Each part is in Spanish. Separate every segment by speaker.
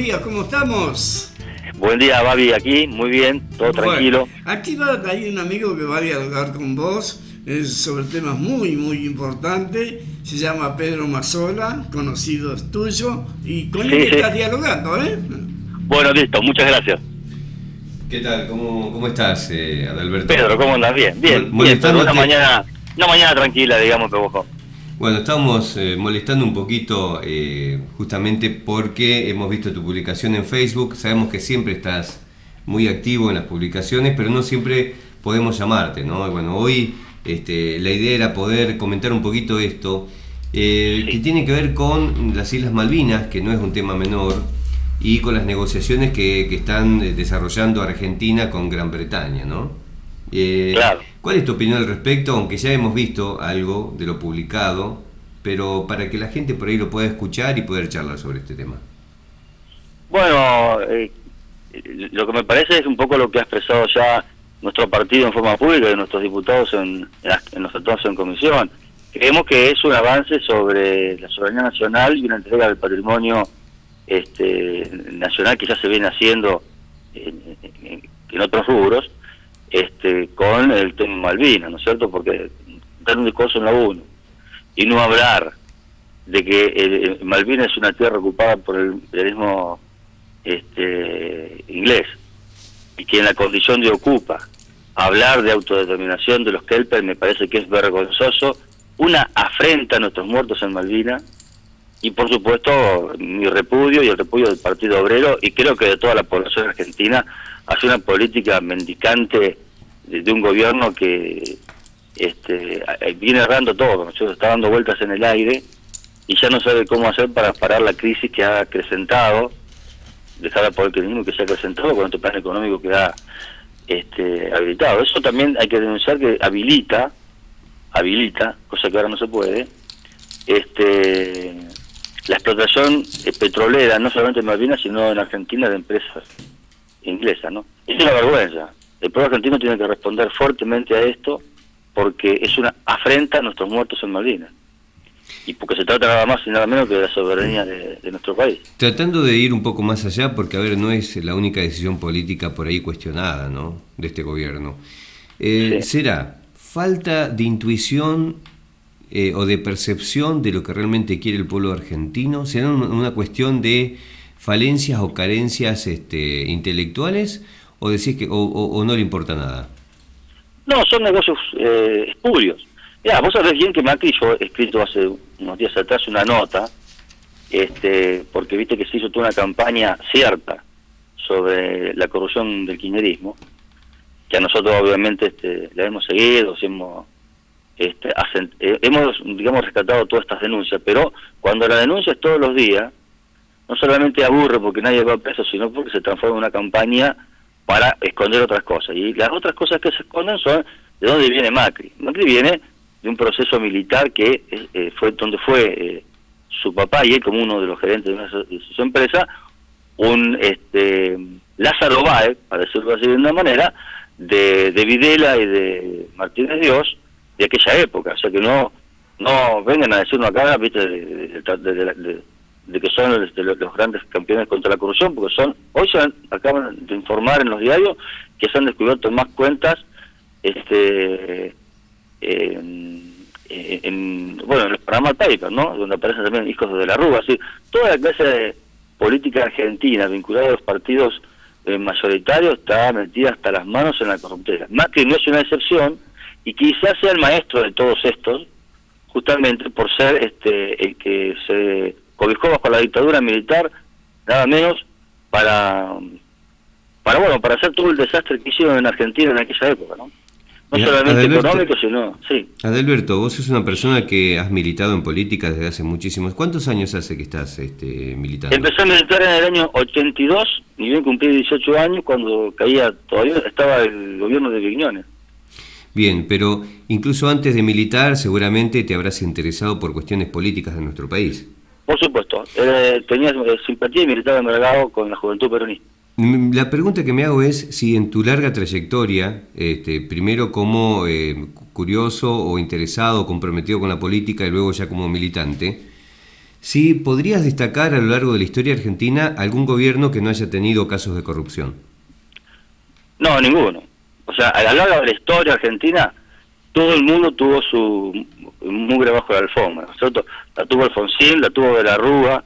Speaker 1: días, ¿cómo estamos?
Speaker 2: Buen día, Babi, aquí, muy bien, todo tranquilo.
Speaker 1: Aquí hay un amigo que va a dialogar con vos sobre temas muy importantes. Se llama Pedro Mazzola, conocido es tuyo, y con él
Speaker 2: Sí, sí.
Speaker 1: estás dialogando, ¿eh?
Speaker 2: Bueno, listo, muchas gracias.
Speaker 3: ¿Qué tal? ¿Cómo estás,
Speaker 2: Pedro,
Speaker 3: Adalberto?
Speaker 2: ¿cómo andas? Bien, bien, bien, pero
Speaker 3: Molestándote.
Speaker 2: una mañana tranquila, digamos, que vos.
Speaker 3: Bueno, estamos molestando un poquito justamente porque hemos visto tu publicación en Facebook. Sabemos que siempre estás muy activo en las publicaciones, pero no siempre podemos llamarte, ¿no? Bueno, hoy la idea era poder comentar un poquito esto, que
Speaker 2: Sí,
Speaker 3: tiene que ver con las Islas Malvinas, que no es un tema menor, y con las negociaciones que están desarrollando Argentina con Gran Bretaña, ¿no?
Speaker 2: claro.
Speaker 3: ¿Cuál es tu opinión al respecto? Aunque ya hemos visto algo de lo publicado, pero para que la gente por ahí lo pueda escuchar y poder charlar sobre este tema.
Speaker 2: Bueno, lo que me parece es un poco lo que ha expresado ya nuestro partido en forma pública y nuestros diputados en los tratados en comisión. Creemos que es un avance sobre la soberanía nacional y una entrega del patrimonio nacional que ya se viene haciendo en otros rubros, con el tema Malvinas, ¿no es cierto? Porque dar un discurso en la ONU y no hablar de que Malvinas es una tierra ocupada por el imperialismo inglés y que en la condición de ocupa hablar de autodeterminación de los Kelper me parece que es vergonzoso, una afrenta a nuestros muertos en Malvinas y por supuesto mi repudio y el repudio del Partido Obrero y creo que de toda la población argentina hacia una política mendicante de un gobierno que viene errando todo, ¿no? Está dando vueltas en el aire y ya no sabe cómo hacer para parar la crisis que ha acrecentado, dejada por el kirchnerismo que se ha acrecentado con este plan económico que ha habilitado. Eso también hay que denunciar que habilita, cosa que ahora no se puede, la explotación petrolera, no solamente en Malvinas, sino en Argentina de empresas inglesas, ¿no? Es una vergüenza. El pueblo argentino tiene que responder fuertemente a esto porque es una afrenta a nuestros muertos en Malvinas. Y porque se trata nada más y nada menos que de la soberanía de nuestro país.
Speaker 3: Tratando de ir un poco más allá, porque a ver, no es la única decisión política por ahí cuestionada, ¿no?, de este gobierno.
Speaker 2: Sí.
Speaker 3: ¿Será falta de intuición o de percepción de lo que realmente quiere el pueblo argentino? ¿Será una cuestión de falencias o carencias intelectuales? ¿O decís que o no le importa nada?
Speaker 2: No, son negocios espurios. Mirá, vos sabés bien que Macri, yo he escrito hace unos días atrás una nota, porque viste que se hizo toda una campaña cierta sobre la corrupción del kirchnerismo, que a nosotros obviamente la hemos seguido, hemos, digamos, rescatado todas estas denuncias, pero cuando la denuncias todos los días, no solamente aburre porque nadie va preso, sino porque se transforma en una campaña para esconder otras cosas. Y las otras cosas que se esconden son de dónde viene Macri. Macri viene de un proceso militar que fue donde fue su papá y él como uno de los gerentes de su empresa, un Lázaro Báez, para decirlo así de una manera, de Videla y de Martínez Dios de aquella época. O sea que no vengan a decirnos acá, viste, de que son los grandes campeones contra la corrupción, porque hoy acaban de informar en los diarios que se han descubierto más cuentas en los Panama Papers, ¿no?, donde aparecen también hijos de la Rúa, así toda la clase de política argentina vinculada a los partidos mayoritarios está metida hasta las manos en la corruptela. Macri no es una excepción y quizás sea el maestro de todos estos, justamente por ser el que se cobijó bajo la dictadura militar, nada menos para hacer todo el desastre que hicieron en Argentina en aquella época, ¿no? No solamente económico, sino, sí.
Speaker 3: Adalberto, vos sos una persona que has militado en política desde hace muchísimos. ¿Cuántos años hace que estás militando?
Speaker 2: Empecé a militar en el año 82, y bien cumplí 18 años cuando todavía estaba el gobierno de Vignone.
Speaker 3: Bien, pero incluso antes de militar seguramente te habrás interesado por cuestiones políticas de nuestro país.
Speaker 2: Por supuesto, tenía simpatía y militaba envergado con la juventud peronista.
Speaker 3: La pregunta que me hago es si en tu larga trayectoria, primero como curioso o interesado o comprometido con la política y luego ya como militante, si podrías destacar a lo largo de la historia argentina algún gobierno que no haya tenido casos de corrupción.
Speaker 2: No, ninguno. O sea, a lo largo de la historia argentina, todo el mundo tuvo su mugre bajo la alfombra, ¿no es cierto? La tuvo Alfonsín, la tuvo de la Rúa.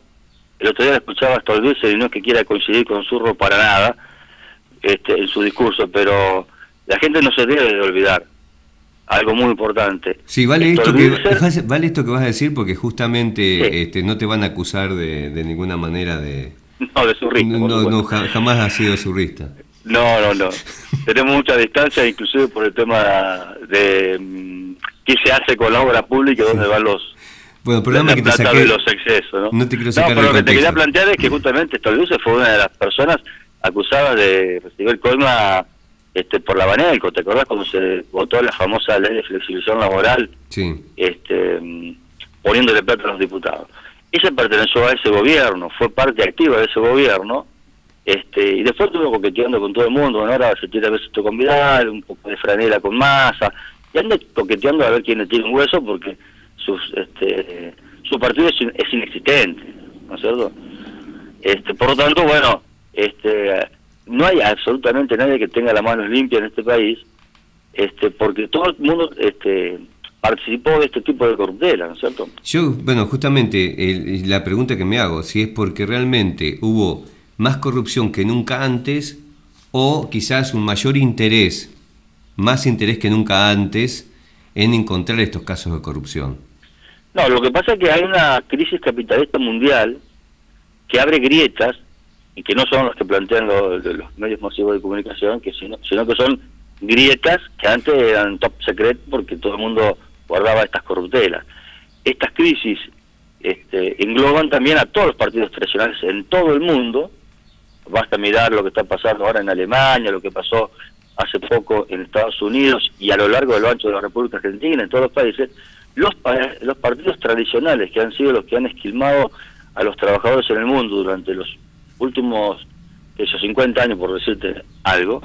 Speaker 2: El otro día la escuchaba hasta Stolbizer, y no es que quiera coincidir con Zurro para nada en su discurso, pero la gente no se debe de olvidar algo muy importante.
Speaker 3: Sí, vale esto que vas a decir, porque justamente
Speaker 2: sí.
Speaker 3: No te van a acusar de ninguna manera de...
Speaker 2: No, de zurrista.
Speaker 3: No, jamás has sido zurrista.
Speaker 2: No. Tenemos mucha distancia, inclusive por el tema de qué se hace con la obra pública y dónde van los...
Speaker 3: Bueno, perdóname que te saqué
Speaker 2: de los excesos, ¿no?
Speaker 3: No te quiero sacar
Speaker 2: pero
Speaker 3: del
Speaker 2: lo que te
Speaker 3: contexto.
Speaker 2: quería plantear es que justamente Stolbizer fue una de las personas acusadas de recibir coima por la Banelco. ¿Te acordás cuando se votó la famosa ley de flexibilización laboral?
Speaker 3: Sí.
Speaker 2: Poniéndole plata a los diputados. Ese perteneció a ese gobierno, fue parte activa de ese gobierno, y después estuvo coqueteando con todo el mundo. Bueno, ahora se tira a veces con Vidal, un poco de franela con Massa, y anda coqueteando a ver quién le tiene un hueso, porque su partido es inexistente, ¿no es cierto? Por lo tanto, bueno, no hay absolutamente nadie que tenga las manos limpias en este país, porque todo el mundo participó de este tipo de corruptela, ¿no es cierto?
Speaker 3: Yo, bueno, justamente la pregunta que me hago, si es porque realmente hubo más corrupción que nunca antes, o quizás un mayor interés, más interés que nunca antes, en encontrar estos casos de corrupción.
Speaker 2: No, lo que pasa es que hay una crisis capitalista mundial que abre grietas, y que no son los que plantean los medios masivos de comunicación, sino que son grietas que antes eran top secret porque todo el mundo guardaba estas corruptelas. Estas crisis engloban también a todos los partidos tradicionales en todo el mundo. Basta mirar lo que está pasando ahora en Alemania, lo que pasó hace poco en Estados Unidos y a lo largo del ancho de la República Argentina, en todos los países. Los partidos tradicionales, que han sido los que han esquilmado a los trabajadores en el mundo durante los últimos 50 años, por decirte algo,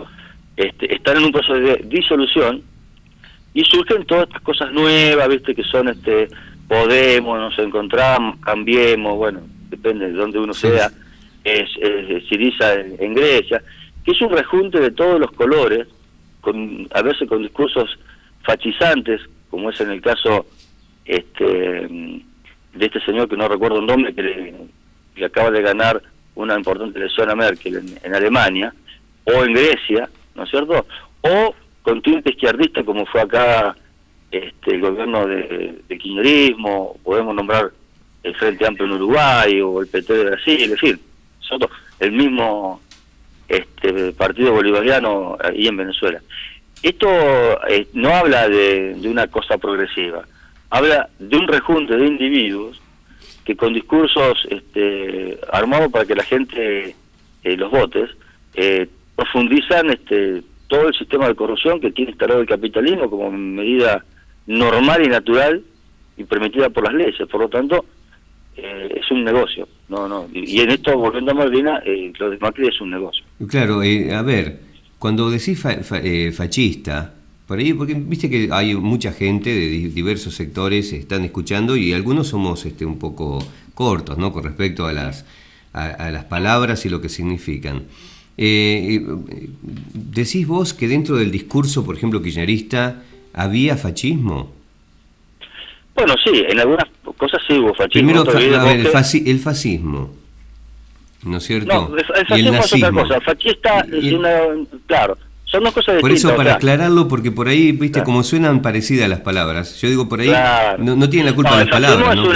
Speaker 2: están en un proceso de disolución, y surgen todas estas cosas nuevas, viste, que son Podemos, nos encontramos, Cambiemos, bueno, depende de dónde uno sea, Syriza en Grecia, que es un rejunte de todos los colores, a veces con discursos fachizantes, como es en el caso de este señor que no recuerdo el nombre, que le acaba de ganar una importante elección a Merkel en Alemania, o en Grecia, ¿no es cierto? O con tinte izquierdista, como fue acá el gobierno de kirchnerismo. Podemos nombrar el Frente Amplio en Uruguay, o el PT de Brasil, en fin, nosotros, el mismo partido bolivariano ahí en Venezuela. Esto no habla de una cosa progresiva, habla de un rejunte de individuos que con discursos armados para que la gente los votes, profundizan todo el sistema de corrupción que tiene instalado el capitalismo como medida normal y natural y permitida por las leyes. Por lo tanto, es un negocio. Y en esto, volviendo a Malvinas, lo de Macri es un negocio.
Speaker 3: Claro, a ver, cuando decís fascista, por ahí, porque viste que hay mucha gente de diversos sectores están escuchando, y algunos somos un poco cortos, ¿no?, con respecto a las palabras y lo que significan. ¿Decís vos que dentro del discurso, por ejemplo, kirchnerista, había fascismo?
Speaker 2: Bueno, sí, en algunas cosas sí hubo fascismo.
Speaker 3: Primero, a ver, el fascismo, ¿no es cierto?
Speaker 2: No, el fascismo es otra cosa. Fascista es claro, son dos cosas distintas.
Speaker 3: Por eso, para aclararlo, porque por ahí, viste, claro, como suenan parecidas las palabras. Yo digo, por ahí, claro, no tienen la culpa de las palabras, ¿no?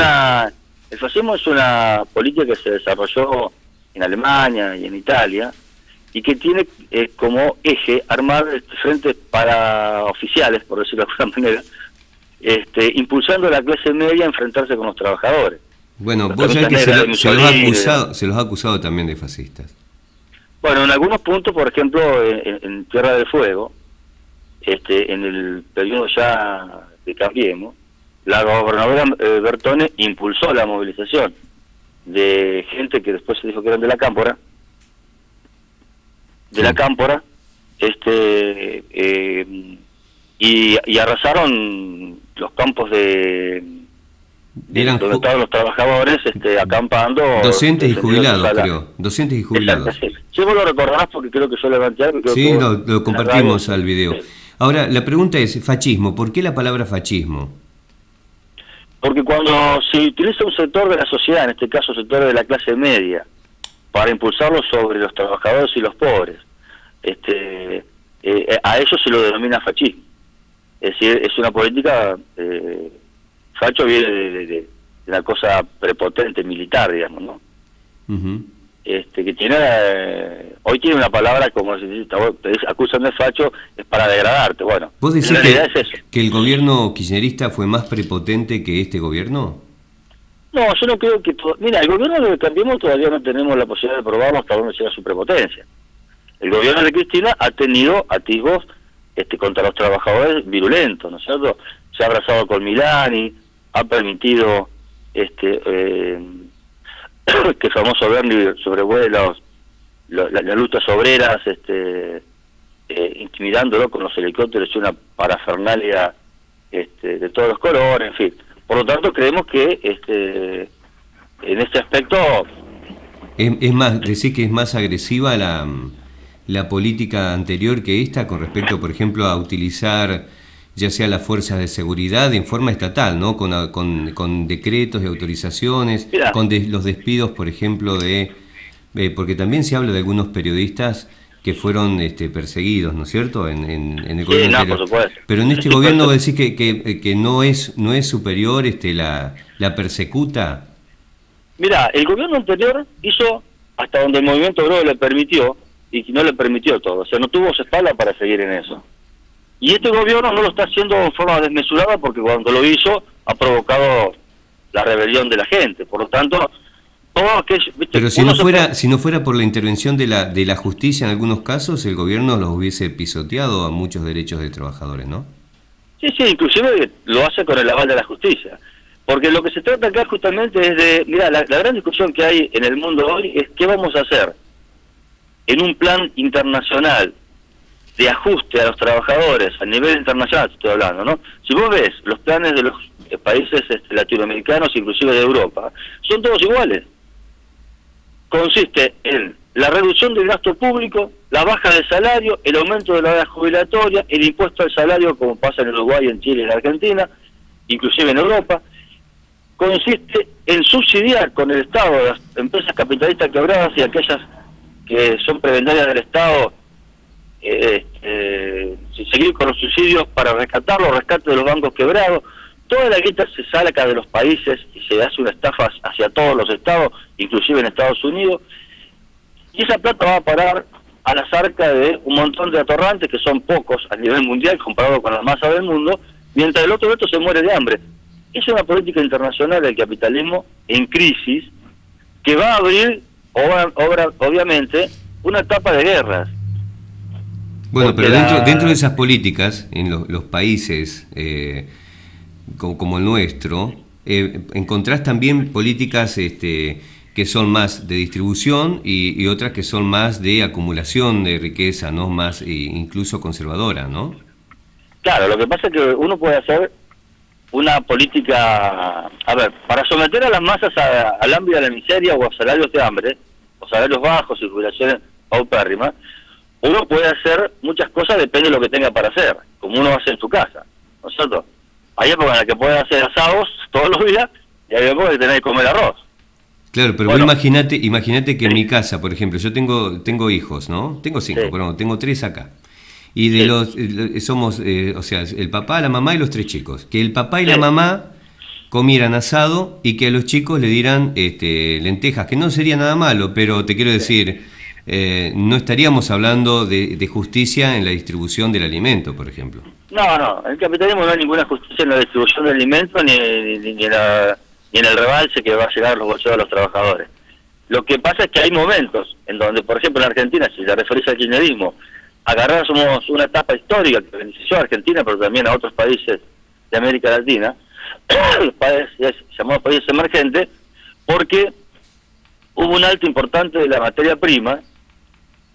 Speaker 2: El fascismo es una política que se desarrolló en Alemania y en Italia, y que tiene como eje armar frentes paraoficiales, por decirlo de alguna manera, impulsando a la clase media a enfrentarse con los trabajadores.
Speaker 3: Bueno, vos sabés que se los ha acusado también de fascistas.
Speaker 2: Bueno, en algunos puntos, por ejemplo, en Tierra del Fuego, en el periodo ya de Cambiemos, la gobernadora Bertone impulsó la movilización de gente que después se dijo que eran de la Cámpora, y arrasaron los campos de
Speaker 3: Eran
Speaker 2: donde estaban los trabajadores acampando.
Speaker 3: docentes y jubilados, creo. Docentes y jubilados.
Speaker 2: Exacto, sí. Sí, vos lo recordarás porque creo que yo levanté algo.
Speaker 3: Sí, lo compartimos al video. Sí. Ahora, la pregunta es, fascismo, ¿por qué la palabra fascismo?
Speaker 2: Porque cuando se utiliza un sector de la sociedad, en este caso sector de la clase media, para impulsarlo sobre los trabajadores y los pobres, a eso se lo denomina fascismo. Es decir, es una política, facho viene de una cosa prepotente, militar, digamos, ¿no? Uh-huh. Que tiene, hoy tiene una palabra como si te acusan de facho, es para degradarte, bueno.
Speaker 3: ¿Vos decís que el gobierno kirchnerista fue más prepotente que este gobierno?
Speaker 2: No, yo no creo que... Mira, el gobierno de Cambiemos todavía no tenemos la posibilidad de probarlo hasta dónde llega su prepotencia. El gobierno de Cristina ha tenido atisbos contra los trabajadores virulentos, ¿no es cierto? Se ha abrazado con Milani, ha permitido que el famoso Bernie sobrevuele las luchas obreras, intimidándolo con los helicópteros y una parafernalia de todos los colores, en fin. Por lo tanto, creemos que en este aspecto...
Speaker 3: Es más, decir que es más agresiva la política anterior que esta con respecto, por ejemplo, a utilizar ya sea las fuerzas de seguridad en forma estatal, ¿no? Con decretos y autorizaciones,
Speaker 2: Mirá.
Speaker 3: con los despidos, por ejemplo, porque también se habla de algunos periodistas que fueron perseguidos, ¿no es cierto?, en el gobierno anterior.
Speaker 2: Por supuesto.
Speaker 3: Pero en este gobierno vos decís que no es superior la persecuta.
Speaker 2: Mira, el gobierno anterior hizo hasta donde el movimiento obrero le permitió, y no le permitió todo, o sea, no tuvo espalda para seguir en eso. Y este gobierno no lo está haciendo de forma desmesurada porque cuando lo hizo ha provocado la rebelión de la gente. Por lo tanto, todo aquello...
Speaker 3: Pero si no fuera por la intervención de la justicia en algunos casos, el gobierno los hubiese pisoteado a muchos derechos de trabajadores, ¿no?
Speaker 2: Sí, inclusive lo hace con el aval de la justicia. Porque lo que se trata acá justamente es de... Mirá, la gran discusión que hay en el mundo hoy es qué vamos a hacer en un plan internacional de ajuste a los trabajadores, a nivel internacional estoy hablando, ¿no? Si vos ves los planes de los países latinoamericanos, inclusive de Europa, son todos iguales. Consiste en la reducción del gasto público, la baja del salario, el aumento de la edad jubilatoria, el impuesto al salario, como pasa en Uruguay, en Chile y en Argentina, inclusive en Europa. Consiste en subsidiar con el Estado las empresas capitalistas quebradas y aquellas que son prebendarias del Estado, seguir con los subsidios para rescatar los rescates de los bancos quebrados. Toda la guita se saca de los países y se hace una estafa hacia todos los estados, inclusive en Estados Unidos, y esa plata va a parar a las arcas de un montón de atorrantes que son pocos a nivel mundial comparado con la masa del mundo, mientras el otro se muere de hambre. Es una política internacional del capitalismo en crisis que va a abrir, obviamente, una etapa de guerras.
Speaker 3: Bueno, pero dentro de esas políticas, en los países como el nuestro, encontrás también políticas que son más de distribución y otras que son más de acumulación de riqueza, ¿no? Más incluso conservadora, ¿no?
Speaker 2: Claro, lo que pasa es que uno puede hacer una política, a ver, para someter a las masas al hambre y a la miseria o a salarios de hambre, o salarios bajos y jubilaciones paupérrimas, uno puede hacer muchas cosas, depende de lo que tenga para hacer, como uno hace en su casa, ¿no es cierto? Hay épocas en las que puede hacer asados todos los días y hay épocas que tenés que comer arroz.
Speaker 3: Claro, pero bueno, vos imagínate que en mi casa, por ejemplo, yo tengo hijos, ¿no? Tengo 5, pero no, tengo 3 acá. Y somos, o sea, el papá, la mamá y los 3 chicos. Que el papá y la mamá comieran asado y que a los chicos le dieran lentejas, que no sería nada malo, pero te quiero decir, no estaríamos hablando de justicia en la distribución del alimento, por ejemplo.
Speaker 2: No, en el capitalismo no hay ninguna justicia en la distribución del alimento ni en el rebalse que va a llegar a los bolsillos de los trabajadores. Lo que pasa es que hay momentos en donde, por ejemplo, en Argentina, si te referís al kirchnerismo, agarramos una etapa histórica que benefició a Argentina, pero también a otros países de América Latina, los países llamados países emergentes, porque hubo un alto importante de la materia prima,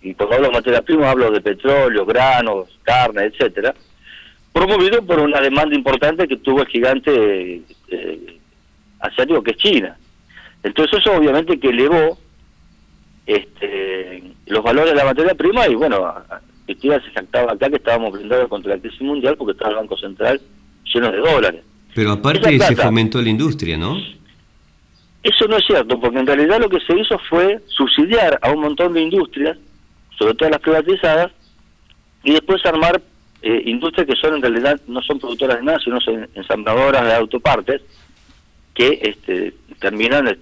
Speaker 2: y cuando hablo de materia prima hablo de petróleo, granos, carne, etcétera, promovido por una demanda importante que tuvo el gigante asiático que es China. Entonces eso obviamente que elevó los valores de la materia prima y bueno, Cristina se jactaba acá que estábamos blindados contra la crisis mundial porque estaba el Banco Central lleno de dólares.
Speaker 3: Pero aparte se fomentó la industria, ¿no?
Speaker 2: Eso no es cierto, porque en realidad lo que se hizo fue subsidiar a un montón de industrias, sobre todo las privatizadas, y después armar industrias que son en realidad no son productoras de nada, sino son ensambladoras de autopartes, que terminan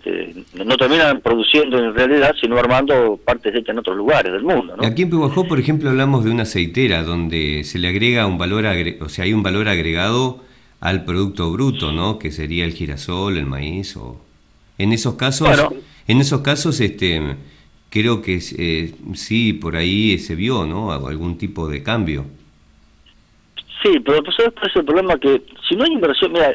Speaker 2: no terminan produciendo en realidad, sino armando partes hechas en otros lugares del mundo, ¿no?
Speaker 3: Aquí en Pehuajó, por ejemplo, hablamos de una aceitera donde se le agrega un valor o sea, hay un valor agregado al producto bruto, ¿no? Que sería el girasol, el maíz o en esos casos, creo que sí, por ahí se vio, ¿no? Algún tipo de cambio.
Speaker 2: Sí, pero pues ¿sabes cuál es el problema? Que si no hay inversión, mira,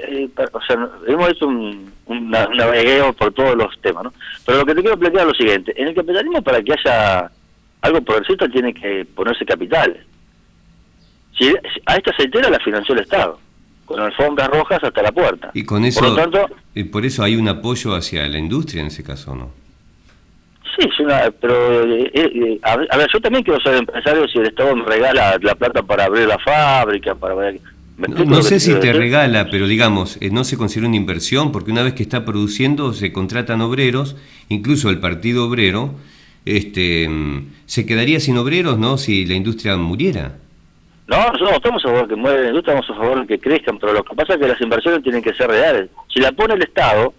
Speaker 2: o sea, hemos hecho un navegueo por todos los temas, ¿no? Pero lo que te quiero plantear es lo siguiente: en el capitalismo, para que haya algo progresista, tiene que ponerse capitales. Si a esta aceitera la financió el Estado, con alfombras rojas hasta la puerta.
Speaker 3: Y con eso,
Speaker 2: por lo tanto,
Speaker 3: por eso hay un apoyo hacia la industria en ese caso, ¿no?
Speaker 2: Sí, pero a ver, yo también quiero ser empresario si el Estado me regala la plata para abrir la fábrica, para...
Speaker 3: No sé si te regala, pero digamos, no se considera una inversión, porque una vez que está produciendo se contratan obreros, incluso el Partido Obrero se quedaría sin obreros, ¿no? Si la industria muriera.
Speaker 2: No, nosotros no estamos a favor de que muera la industria, estamos a favor de que crezcan, pero lo que pasa es que las inversiones tienen que ser reales. Si la pone el Estado,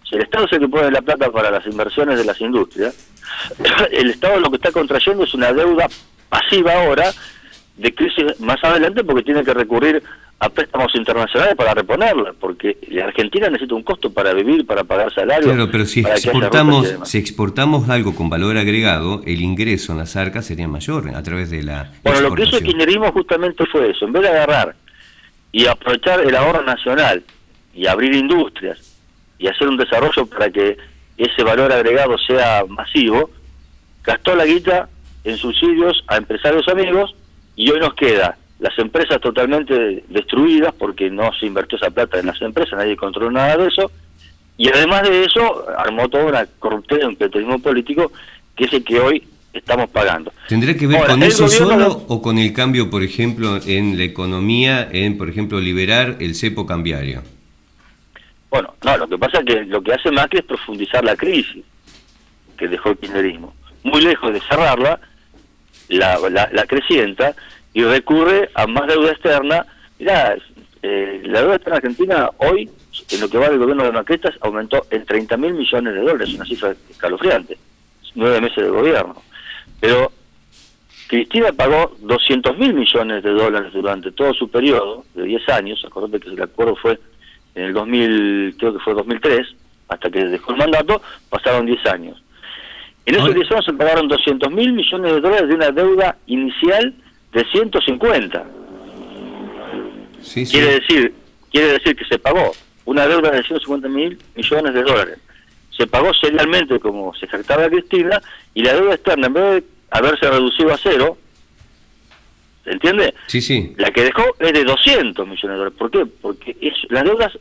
Speaker 2: si el Estado es el que pone la plata para las inversiones de las industrias, el Estado lo que está contrayendo es una deuda pasiva ahora de crisis más adelante, porque tiene que recurrir a préstamos internacionales para reponerla, porque la Argentina necesita un costo para vivir, para pagar salarios.
Speaker 3: Claro, pero si exportamos algo con valor agregado, el ingreso en las arcas sería mayor a través de la
Speaker 2: Bueno, lo que hizo el kirchnerismo justamente fue eso: en vez de agarrar y aprovechar el ahorro nacional y abrir industrias y hacer un desarrollo para que ese valor agregado sea masivo, gastó la guita en subsidios a empresarios amigos, y hoy nos queda las empresas totalmente destruidas porque no se invirtió esa plata en las empresas, nadie controló nada de eso, y además de eso armó toda una corruptela, un clientelismo político que es el que hoy estamos pagando.
Speaker 3: ¿Tendrá que ver con eso solo o con el cambio, por ejemplo, en la economía, en, por ejemplo, liberar el cepo cambiario?
Speaker 2: Bueno, no, lo que pasa es que lo que hace Macri es profundizar la crisis que dejó el kirchnerismo. Muy lejos de cerrarla, la crecienta, y recurre a más deuda externa. Mirá, la deuda externa argentina hoy, en lo que va del gobierno de Macristas, aumentó en 30.000 millones de dólares, una cifra escalofriante, 9 meses de gobierno. Pero Cristina pagó 200.000 millones de dólares durante todo su periodo de 10 años, acordate que el acuerdo fue en el 2000, creo que fue 2003, hasta que dejó el mandato, pasaron 10 años. En esos 10 años se pagaron 200.000 millones de dólares de una deuda inicial de 150.
Speaker 3: Sí, sí.
Speaker 2: Quiere decir que se pagó una deuda de 150.000 millones de dólares. Se pagó serialmente, como se jactaba Cristina, y la deuda externa, en vez de haberse reducido a cero, ¿se entiende?
Speaker 3: Sí, sí.
Speaker 2: La que dejó es de 200 millones de dólares. ¿Por qué? Porque las deudas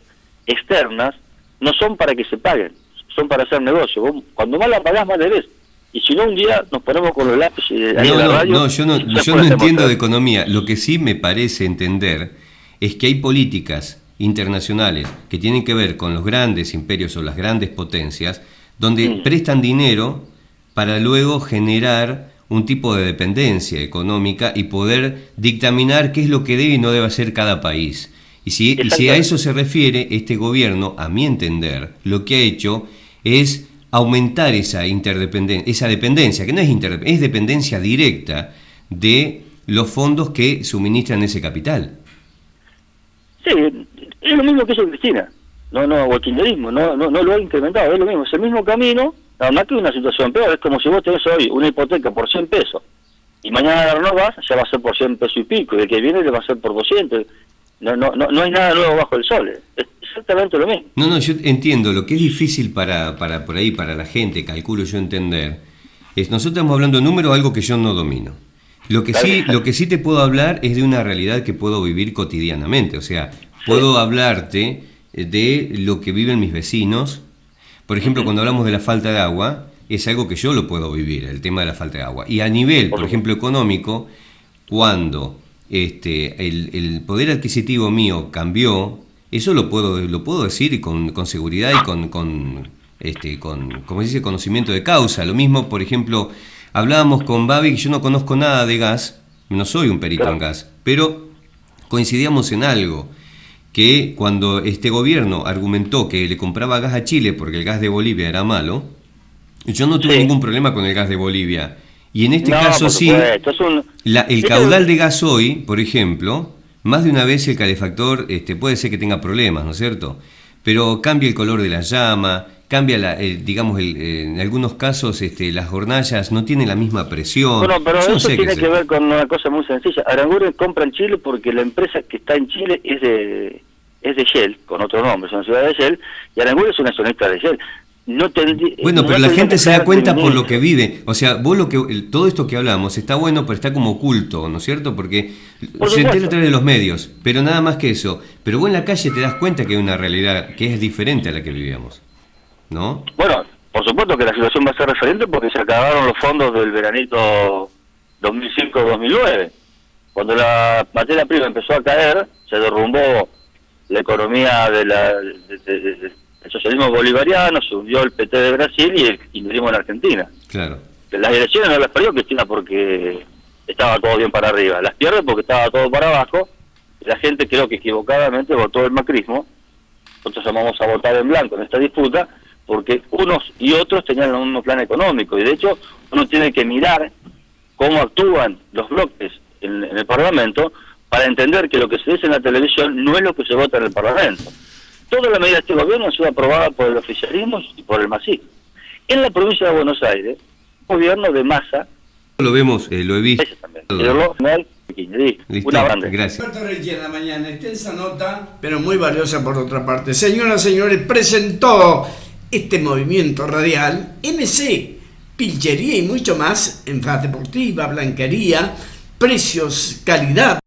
Speaker 2: externas no son para que se paguen, son para hacer negocio. Vos, cuando más la pagás, más le ves. Y si no, un día nos ponemos con los lápices ahí en la radio.
Speaker 3: No, yo no entiendo de economía. Lo que sí me parece entender es que hay políticas internacionales que tienen que ver con los grandes imperios o las grandes potencias, donde prestan dinero para luego generar un tipo de dependencia económica y poder dictaminar qué es lo que debe y no debe hacer cada país. Y si a eso se refiere, este gobierno, a mi entender, lo que ha hecho es aumentar esa interdependencia, esa dependencia, que no es interdependencia, es dependencia directa de los fondos que suministran ese capital.
Speaker 2: Sí, es lo mismo que hizo Cristina. O el kirchnerismo, no lo ha incrementado, es lo mismo, es el mismo camino, nada más que una situación peor. Es como si vos tenés hoy una hipoteca por 100 pesos y mañana la renovás, ya va a ser por 100 pesos y pico, y el que viene le va a ser por 200. No hay nada nuevo bajo el sol, es exactamente lo mismo.
Speaker 3: No, yo entiendo, lo que es difícil para por ahí, para la gente, calculo yo entender, es, nosotros estamos hablando de números, algo que yo no domino. Lo que sí te puedo hablar es de una realidad que puedo vivir cotidianamente, o sea, puedo hablarte de lo que viven mis vecinos. Por ejemplo, cuando hablamos de la falta de agua, es algo que yo lo puedo vivir, el tema de la falta de agua. Y a nivel, por ejemplo, económico, cuando el poder adquisitivo mío cambió, eso lo puedo decir con seguridad y con como se dice, conocimiento de causa. Lo mismo, por ejemplo, hablábamos con Babi, que yo no conozco nada de gas, no soy un perito en gas, pero coincidíamos en algo, que cuando este gobierno argumentó que le compraba gas a Chile porque el gas de Bolivia era malo, yo no tuve ningún problema con el gas de Bolivia. Y en este caso sí, el caudal de gas hoy, por ejemplo, más de una vez el calefactor puede ser que tenga problemas, ¿no es cierto? Pero cambia el color de la llama, cambia, digamos, en algunos casos las hornallas no tienen la misma presión.
Speaker 2: Bueno, pero
Speaker 3: yo
Speaker 2: eso tiene que ver con una cosa muy sencilla. Aranguren compra en Chile porque la empresa que está en Chile es de Shell, con otro nombre, es una ciudad de Shell, y Aranguren es una accionista de Shell.
Speaker 3: Bueno, pero la gente se da cuenta por lo que vive. O sea, vos todo esto que hablamos está bueno, pero está como oculto, ¿no es cierto? Porque se entera a través de los medios, pero nada más que eso. Pero vos en la calle te das cuenta que hay una realidad que es diferente a la que vivíamos, ¿no?
Speaker 2: Bueno, por supuesto que la situación va a ser diferente porque se acabaron los fondos del veranito 2005-2009. Cuando la materia prima empezó a caer, se derrumbó la economía del socialismo bolivariano, se hundió el PT de Brasil y el kirchnerismo en Argentina.
Speaker 3: Claro.
Speaker 2: Las elecciones no las perdió Cristina porque estaba todo bien para arriba, las pierde porque estaba todo para abajo. La gente, creo que equivocadamente, votó el macrismo. Nosotros vamos a votar en blanco en esta disputa porque unos y otros tenían un plan económico, y de hecho uno tiene que mirar cómo actúan los bloques en el Parlamento para entender que lo que se dice en la televisión no es lo que se vota en el Parlamento. Todas las medidas de este gobierno han sido aprobadas por el oficialismo y por el masismo. En la provincia de Buenos Aires, un gobierno de masa...
Speaker 3: Lo vemos, lo he visto.
Speaker 2: Listo,
Speaker 3: gracias.
Speaker 1: Alberto Reyes en la mañana, extensa nota, pero muy valiosa por otra parte. Señoras, señores, presentó este movimiento radial MC, pilchería y mucho más en Faz Deportiva, blanquería, precios, calidad.